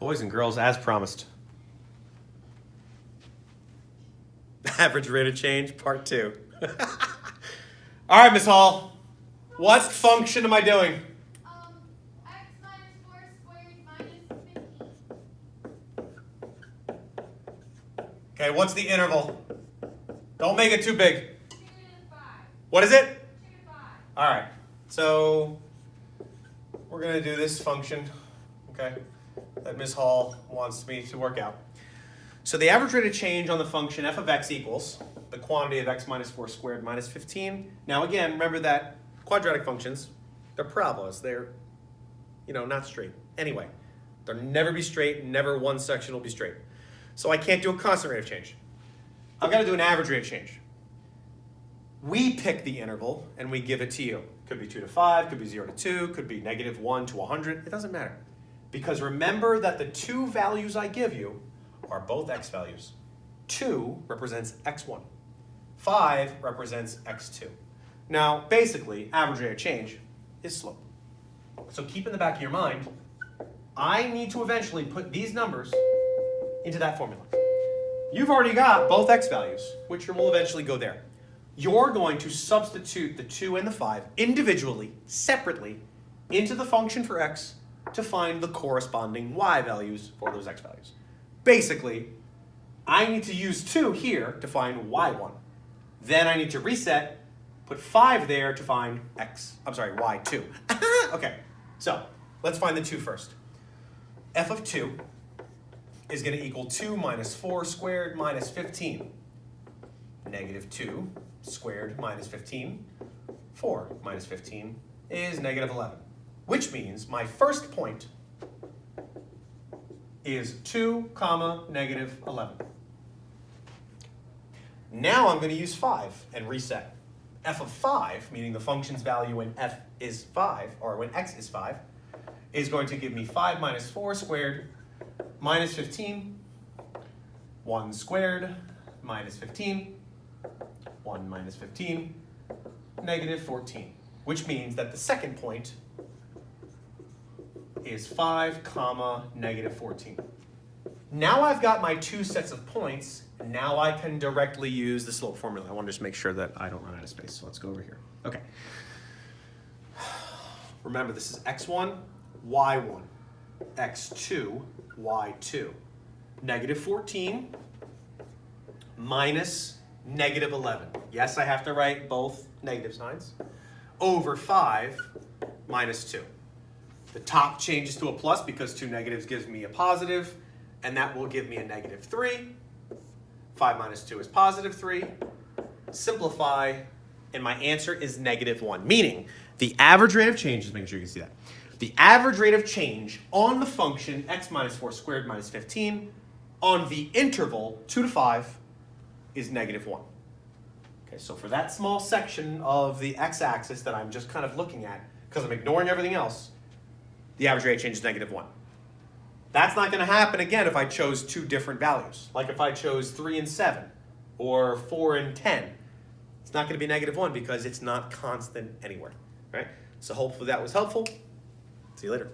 Boys and girls, as promised. Average rate of change, part 2. All right, Miss Hall. What function am I doing? X minus 4 squared minus 15. Okay, what's the interval? Don't make it too big. 2 to the 5. What is it? 2 to 5. All right, so we're going to do this function, okay, that Ms. Hall wants me to work out. So the average rate of change on the function f of x equals the quantity of x minus 4 squared minus 15. Now again, remember that quadratic functions, they're parabolas. They're, not straight. Anyway, they'll never be straight. Never one section will be straight. So I can't do a constant rate of change. I've got to do an average rate of change. We pick the interval and we give it to you. Could be 2 to 5, could be 0 to 2, could be -1 to 100. It doesn't matter. Because remember that the two values I give you are both x values. 2 represents x1. 5 represents x2. Now, basically, average rate of change is slope. So keep in the back of your mind, I need to eventually put these numbers into that formula. You've already got both x values, which will eventually go there. You're going to substitute the 2 and the 5 individually, separately, into the function for x to find the corresponding y values for those x values. Basically, I need to use 2 here to find y1. Then I need to reset, put 5 there to find y2. Okay, so let's find the 2 first. F of 2 is going to equal 2 minus 4 squared minus 15. -2 squared minus 15. 4 minus 15 is -11. Which means my first point is 2, -11. Now I'm going to use 5 and reset. F of 5, meaning the function's value when f is 5, or when x is 5, is going to give me 5 minus 4 squared minus 15. 1 squared minus 15. 1 minus 15, -14. Which means that the second point is 5, -14. Now I've got my 2 sets of points, and now I can directly use the slope formula. I want to just make sure that I don't run out of space, so let's go over here. Okay. Remember, this is x1, y1, x2, y2. -14 minus -11. Yes, I have to write both negative signs. Over 5 minus 2. The top changes to a plus because 2 negatives gives me a positive, and that will give me a -3. 5 minus 2 is +3. Simplify, and my answer is -1. Meaning, the average rate of change, just making sure you can see that. The average rate of change on the function x minus 4 squared minus 15 on the interval 2 to 5 is -1. Okay, so for that small section of the x-axis that I'm just kind of looking at, because I'm ignoring everything else, the average rate of change is -1. That's not going to happen again if I chose 2 different values. Like if I chose 3 and 7 or 4 and 10. It's not going to be -1 because it's not constant anywhere, right? So hopefully that was helpful. See you later.